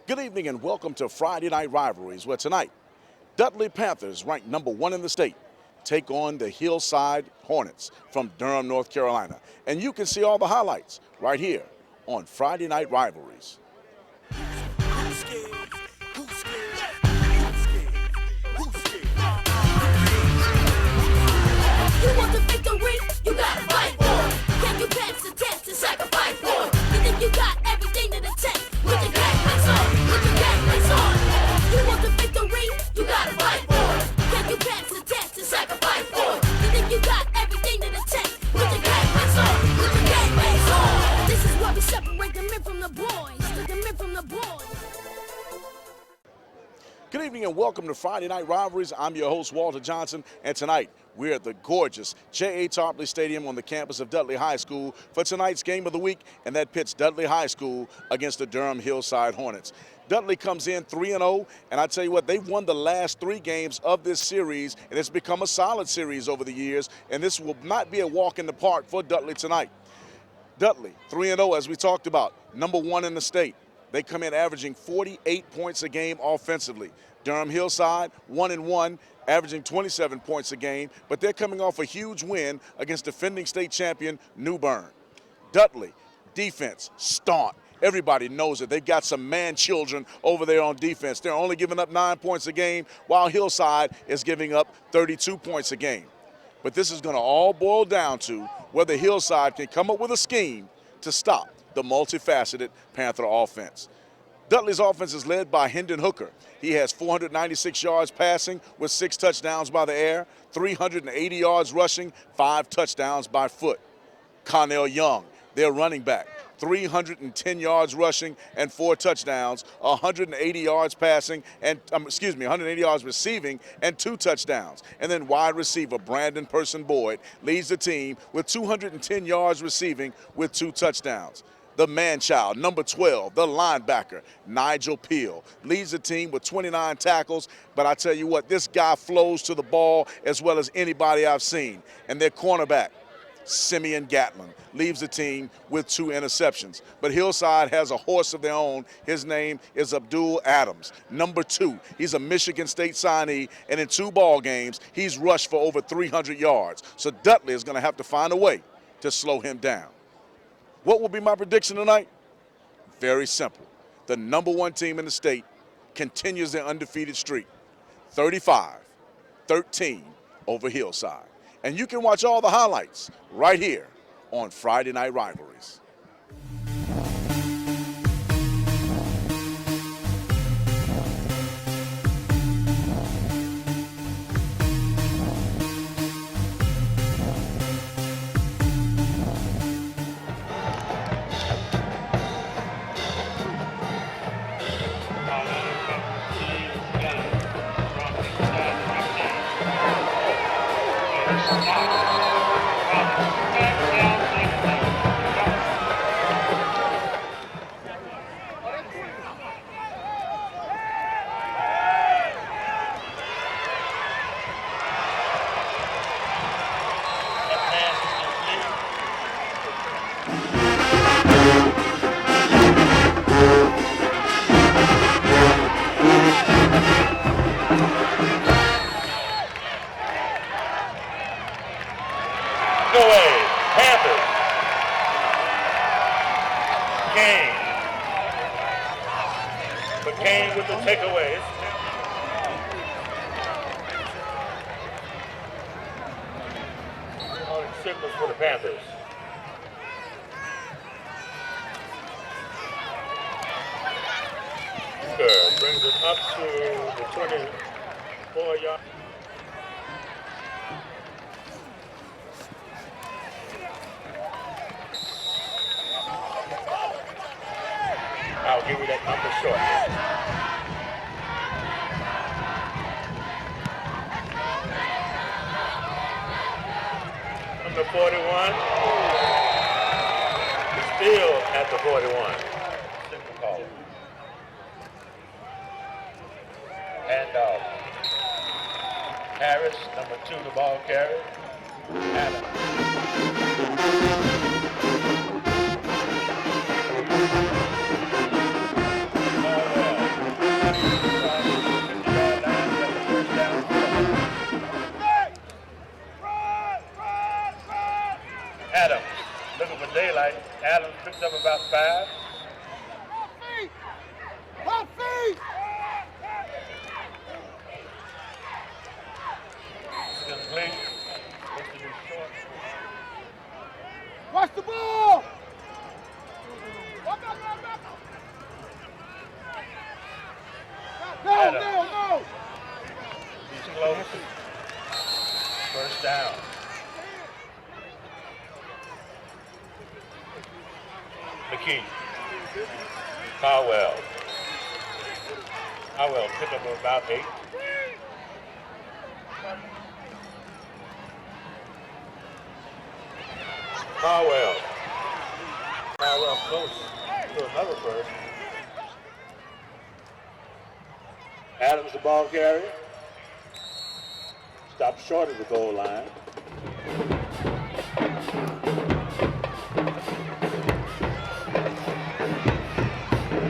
Good evening and welcome to Friday Night Rivalries, where tonight, Dudley Panthers, ranked #1 in the state, take on the Hillside Hornets from Durham, North Carolina. And you can see all the highlights right here on Friday Night Rivalries. You want the victory? You gotta fight for it. Can you pass the test and sacrifice for it? You think you got everything to the test? With your gang face on, with your gang face on. You want the victory? You gotta fight for it. Can you pass the test and sacrifice for it? You think you got everything to the test? With your gang face on, with your gang face on. This is why we separate the men from the boys. The men from the boys. Good evening and welcome to Friday Night Rivalries. I'm your host, Walter Johnson, and tonight we're at the gorgeous J.A. Tarpley Stadium on the campus of Dudley High School for tonight's game of the week, and that pits Dudley High School against the Durham Hillside Hornets. Dudley comes in 3-0, and I tell you what, they've won the last 3 games of this series, and it's become a solid series over the years, and this will not be a walk in the park for Dudley tonight. Dudley, 3-0, as we talked about, #1 in the state. They come in averaging 48 points a game offensively. Durham Hillside, 1-1, averaging 27 points a game, but they're coming off a huge win against defending state champion New Bern. Dudley, defense, staunch. Everybody knows it. They've got some man-children over there on defense. They're only giving up 9 points a game, while Hillside is giving up 32 points a game. But this is going to all boil down to whether Hillside can come up with a scheme to stop the multifaceted Panther offense. Dudley's offense is led by Hendon Hooker. He has 496 yards passing with 6 touchdowns by the air, 380 yards rushing, 5 touchdowns by foot. Connell Young, their running back, 310 yards rushing and 4 touchdowns, 180 yards passing, and 180 yards receiving and 2 touchdowns. And then wide receiver Brandon Person-Boyd leads the team with 210 yards receiving with 2 touchdowns. The man-child, number 12, the linebacker, Nigel Peel, leads the team with 29 tackles. But I tell you what, this guy flows to the ball as well as anybody I've seen. And their cornerback, Simeon Gatlin, leaves the team with 2 interceptions. But Hillside has a horse of their own. His name is Abdul Adams, number 2. He's a Michigan State signee, and in 2 ball games, he's rushed for over 300 yards. So Dudley is going to have to find a way to slow him down. What will be my prediction tonight? Very simple. The #1 team in the state continues their undefeated streak, 35-13 over Hillside. And you can watch all the highlights right here on Friday Night Rivalries. Kane with the takeaways. Signals for the Panthers. Good. Brings it up to the 24-yard. I'll give you that number shortly. Number 41. He's still at the 41. Simple call. Handoff. Harris, number 2, the ball carrier. Allen. Oh, yeah. Adams. He's close. First down. McKee. Caldwell. Caldwell pick up about 8. Caldwell close to another first. Adams the ball carrier. Stop short of the goal line.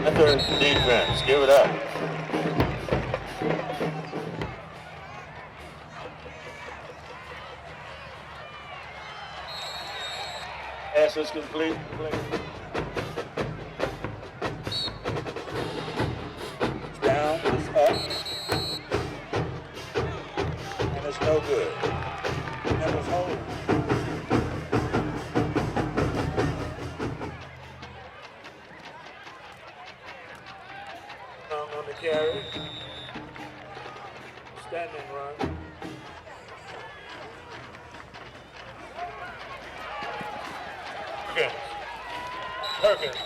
That's the defense. Give it up. Pass is complete. It's down, it's up. And it's no good. And it's home. On the carry. Standing run. Perkins.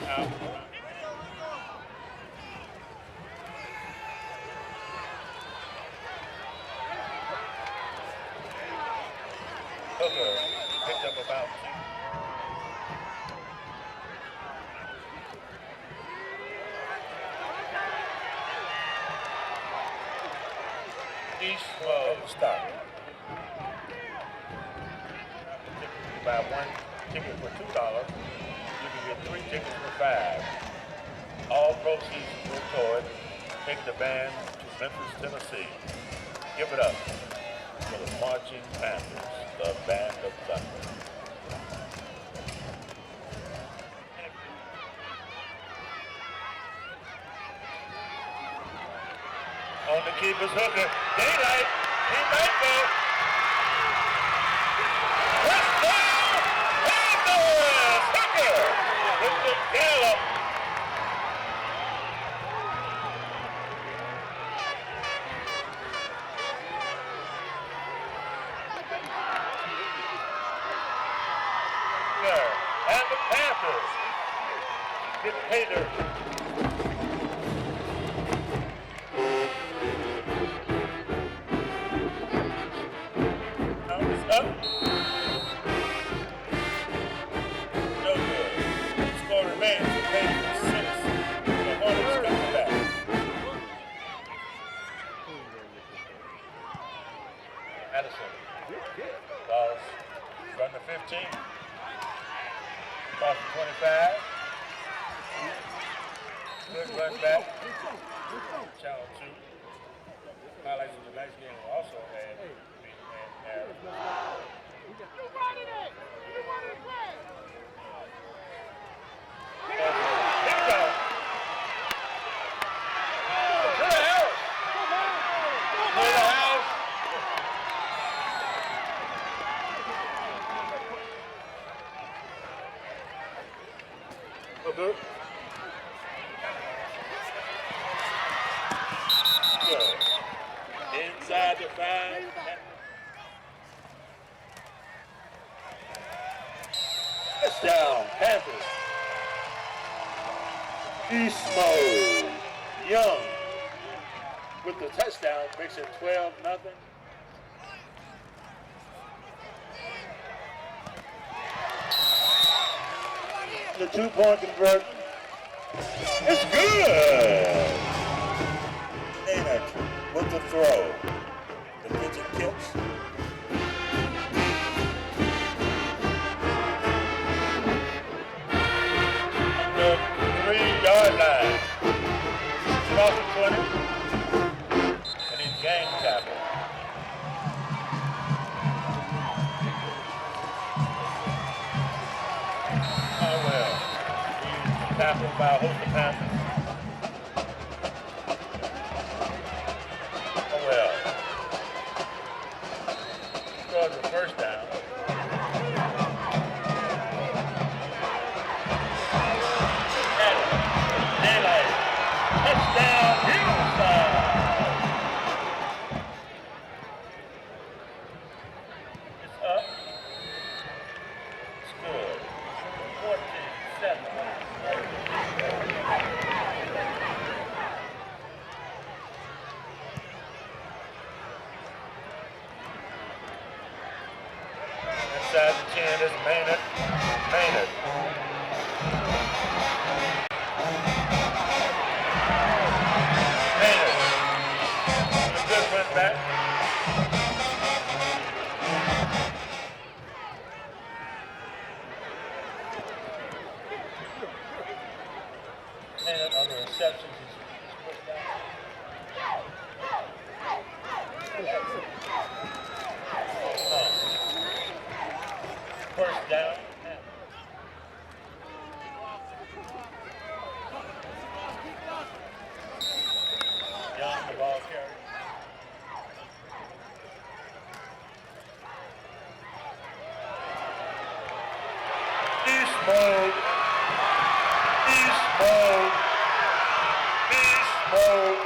Out. Hooker picked up about 2. East stop. Buy 1 ticket for $2. You can get 3 tickets for $5. All proceeds go toward Take the Band to Memphis, Tennessee. Give it up for the Marching Panthers, the Band of Thunder. On the keeper's hooker. Daylight. He might go. Touchdown! Panthers! Hooker with the gallop. And the Panthers get Hader. Up. No good. The score remains with Hader 6. The Hornets coming back. Addison. Balls from the 15. Across the 25. Good run back. Channel 2. Highlights of tonight's game will also have Aaron. You're running it! You're running play! Here we go. To the house. To the house. Good. Inside the 5. Touchdown, Panthers. Eastmo Young with the touchdown makes it 12-0. The 2-point conversion. It's good. Nana with the throw. The pitch and kicks. The 3-yard line. Across the 20. And he's gang tackled. Oh well. He's tackled by a host of Panthers. Oh well. Scores the first down. Daylight. Touchdown, minute of the receptions. He's pushed down. First down. Young, the ball carrier. Beast mode. Beast mode. Beast mode.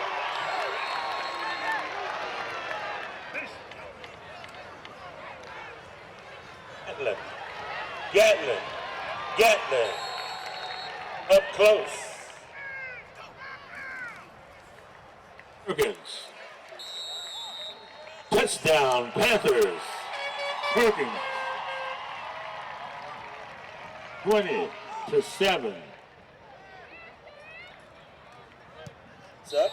Beast mode. Gatlin. Up close. Perkins. Touchdown, Panthers. Perkins. 20-7. What's up?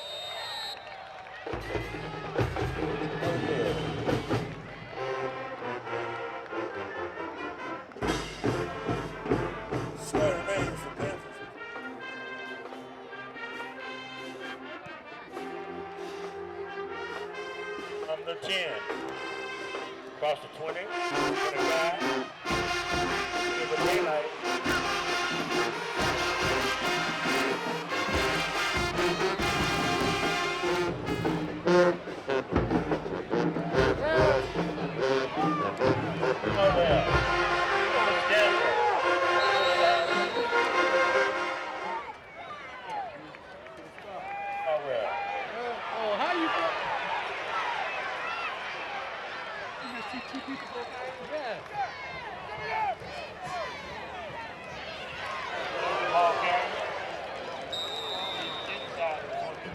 Square remains for Panthers. Number 10. Across the 20, 25. Give it daylight. Oh, well. Oh, how you go? You just see two people go by? Yeah. Ball carrier. Inside the 20.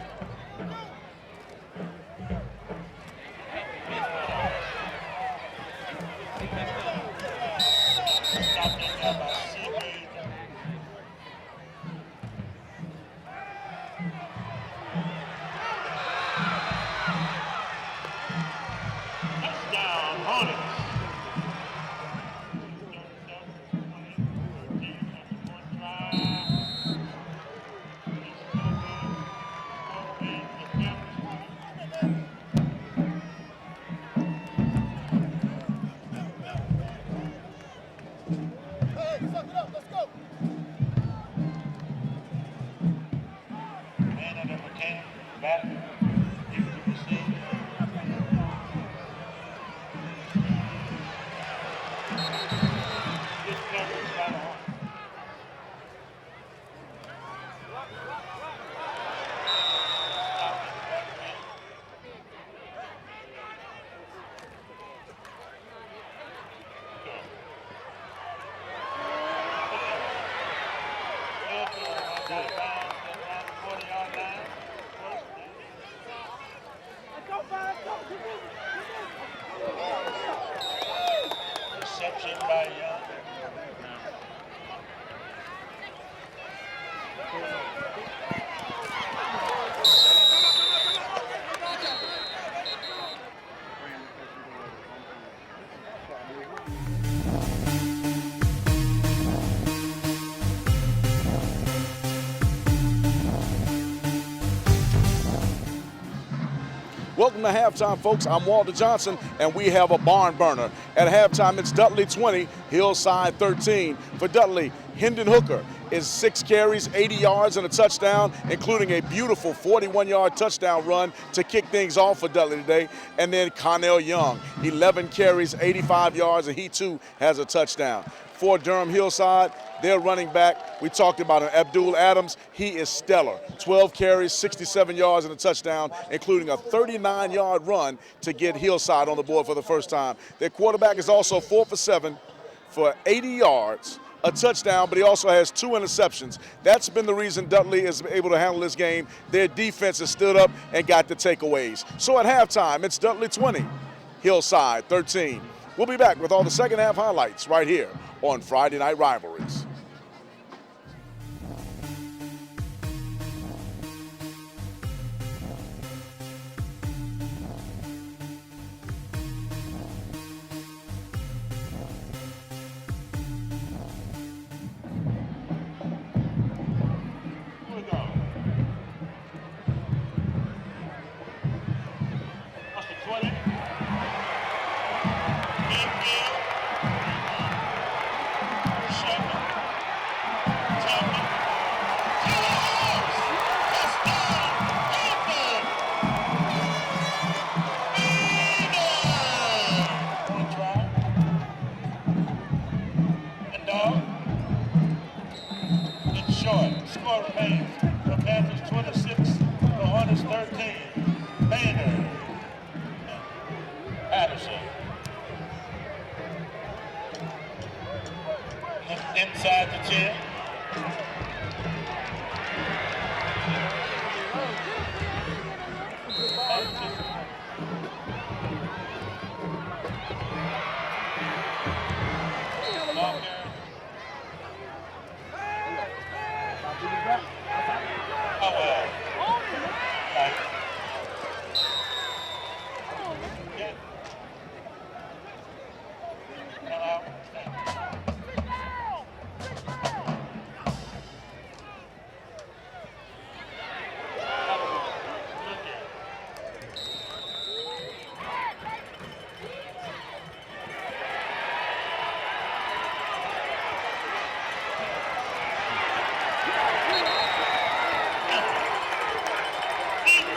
Stopped in there by CB. Touchdown, Hornets. Man at number 10, back. Deep to receive. Good coverage by the Hornets. Reception by Young. Welcome to halftime, folks. I'm Walter Johnson, and we have a barn burner. At halftime, it's Dudley 20, Hillside 13. For Dudley, Hendon Hooker is 6 carries, 80 yards, and a touchdown, including a beautiful 41-yard touchdown run to kick things off for Dudley today. And then Connell Young, 11 carries, 85 yards, and he too has a touchdown. For Durham Hillside, their running back, we talked about him, Abdul Adams. He is stellar. 12 carries, 67 yards, and a touchdown, including a 39-yard run to get Hillside on the board for the first time. Their quarterback is also 4 for 7 for 80 yards, a touchdown, but he also has 2 interceptions. That's been the reason Dudley is able to handle this game. Their defense has stood up and got the takeaways. So at halftime, it's Dudley 20, Hillside 13. We'll be back with all the second half highlights right here on Friday Night Rivalries. Here we go.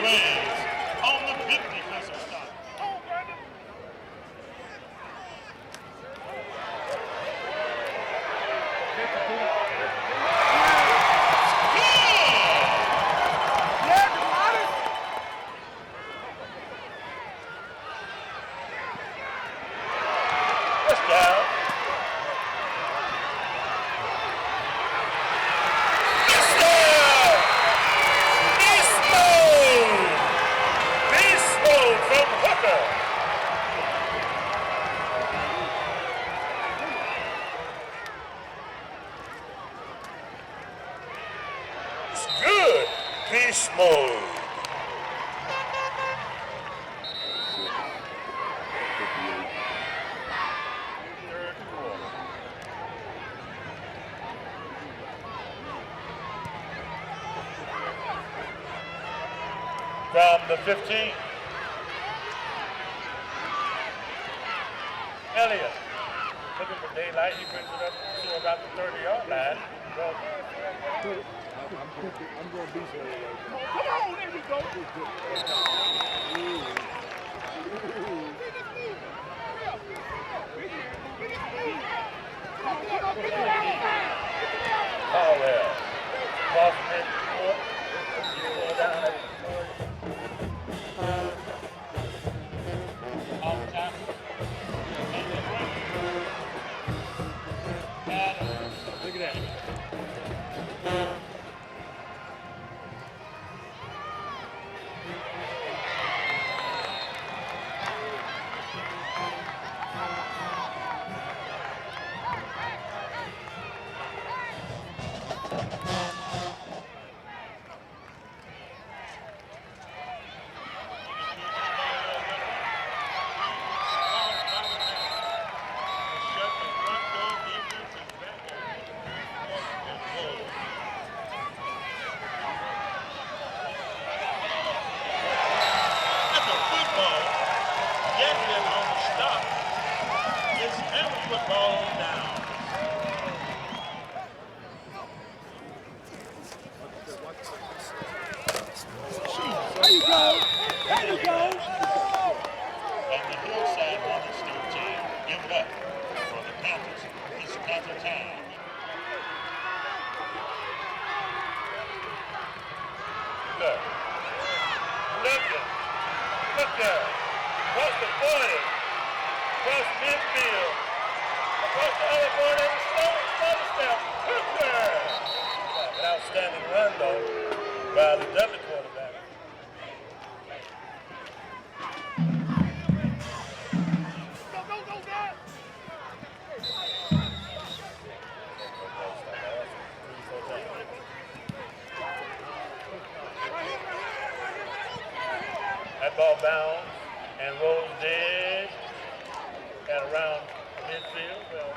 plays on the big defensive stop. Oh, Brandon. Yeah, got it. Touchdown. Beast mode from Hooker. It's good. Beast mode. Third quarter. From the 15. Elliott looking for daylight. He brings it up to about the 30-yard line. Well, I'm going beast mode. Come on, there we go. Powell. Cross midcourt. He's going down at the 40. Off tackle. Look at that. There you go. There you go. And the Hillside Runners team give it up for the Panthers. It's Panther time. Look. Look there. Across the 40. Across midfield. Across the other 40. And slow step. Look there. An outstanding run, though, by the Dudley quarterback. Go, guys. That ball bounds and rolls dead and around midfield. Well,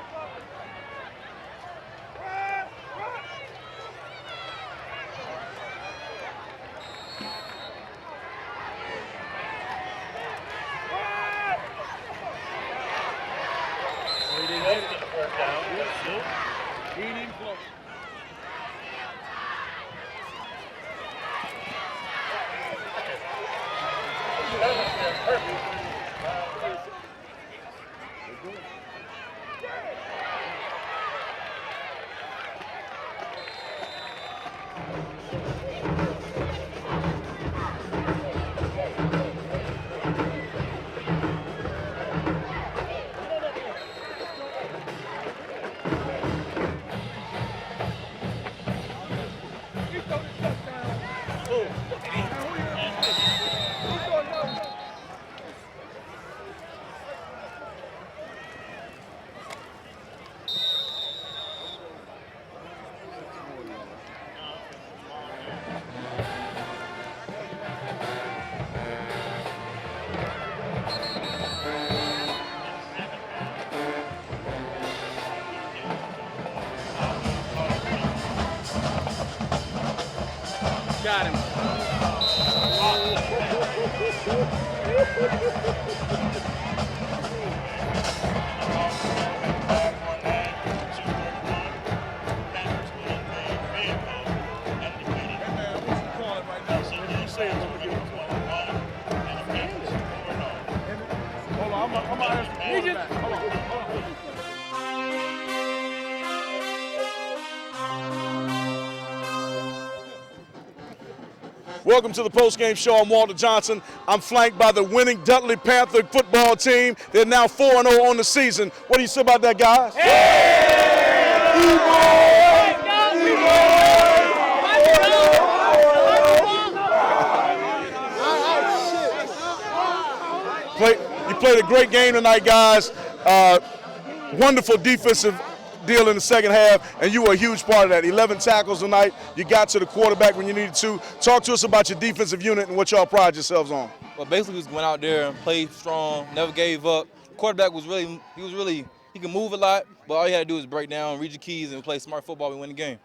close to the first down. That's two. He ain't even close. That was perfect. He throw the touchdown. Got him. Say it's Welcome to the postgame show. I'm Walter Johnson. I'm flanked by the winning Dudley Panther football team. They're now 4-0 on the season. What do you say about that, guys? You played a great game tonight, guys. Wonderful defensive deal in the second half, and you were a huge part of that. 11 tackles tonight. You got to the quarterback when you needed to. Talk to us about your defensive unit and what y'all pride yourselves on. Well, basically, we just went out there and played strong, never gave up. Quarterback was really, he could move a lot, but all you had to do was break down, read your keys, and play smart football and win the game.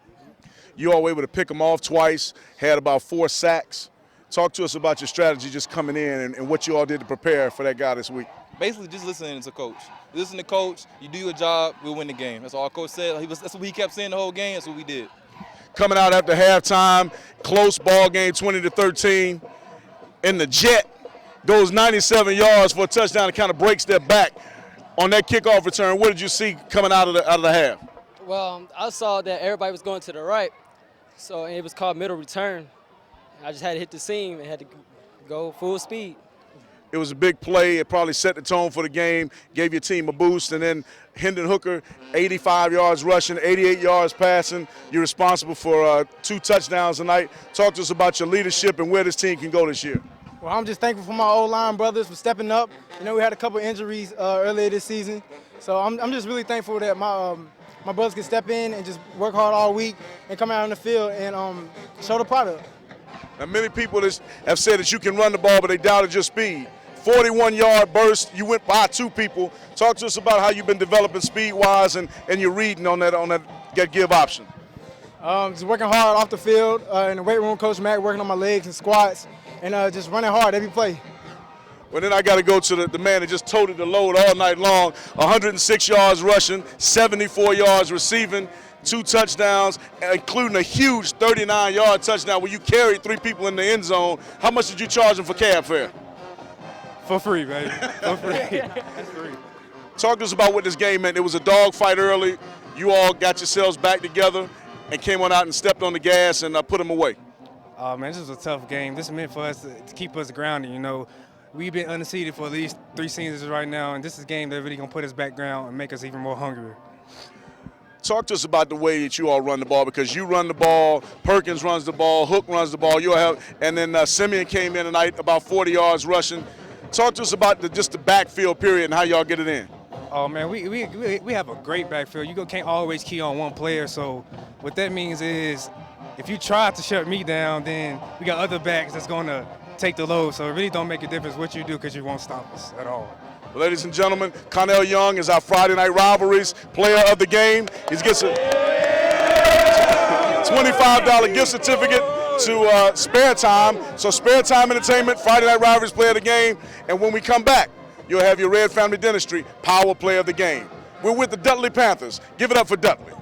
You all were able to pick them off twice, had about 4 sacks. Talk to us about your strategy just coming in and what you all did to prepare for that guy this week. Basically, just listening to coach. Listen to coach, you do your job, we'll win the game. That's all coach said. That's what he kept saying the whole game. That's what we did. Coming out after halftime, close ball game, 20-13. And the Jet goes 97 yards for a touchdown and kind of breaks their back on that kickoff return. What did you see coming out of the half? Well, I saw that everybody was going to the right, so it was called middle return. I just had to hit the seam and had to go full speed. It was a big play. It probably set the tone for the game, gave your team a boost. And then Hendon Hooker, 85 yards rushing, 88 yards passing. You're responsible for 2 touchdowns tonight. Talk to us about your leadership and where this team can go this year. Well, I'm just thankful for my O-line brothers for stepping up. You know, we had a couple injuries earlier this season. So I'm just really thankful that my brothers can step in and just work hard all week and come out on the field and show the product. Now, many people have said that you can run the ball, but they doubted your speed. 41-yard burst, you went by 2 people. Talk to us about how you've been developing speed-wise and your reading on that get-give option. Just working hard off the field in the weight room, Coach Mack working on my legs and squats, and just running hard every play. Well, then I got to go to the man that just toted the load all night long. 106 yards rushing, 74 yards receiving, 2 touchdowns, including a huge 39-yard touchdown where you carried 3 people in the end zone. How much did you charge him for cab fare? For free, baby. For free. That's free. Talk to us about what this game meant. It was a dogfight early. You all got yourselves back together and came on out and stepped on the gas and put them away. Oh, man, this was a tough game. This is meant for us to keep us grounded, you know. We've been undefeated for at least 3 seasons right now, and this is a game that really going to put us back ground and make us even more hungry. Talk to us about the way that you all run the ball, because you run the ball, Perkins runs the ball, Hook runs the ball, and then Simeon came in tonight about 40 yards rushing. Talk to us about just the backfield period and how y'all get it in. Oh, man, we have a great backfield. You can't always key on one player, so what that means is if you try to shut me down, then we got other backs that's going to take the load, so it really don't make a difference what you do because you won't stop us at all. Ladies and gentlemen, Connell Young is our Friday Night Rivalries player of the game. He gets a $25 gift certificate to Spare Time. So Spare Time Entertainment, Friday Night Rivalries player of the game. And when we come back, you'll have your Red Family Dentistry Power Player of the game. We're with the Dudley Panthers. Give it up for Dudley.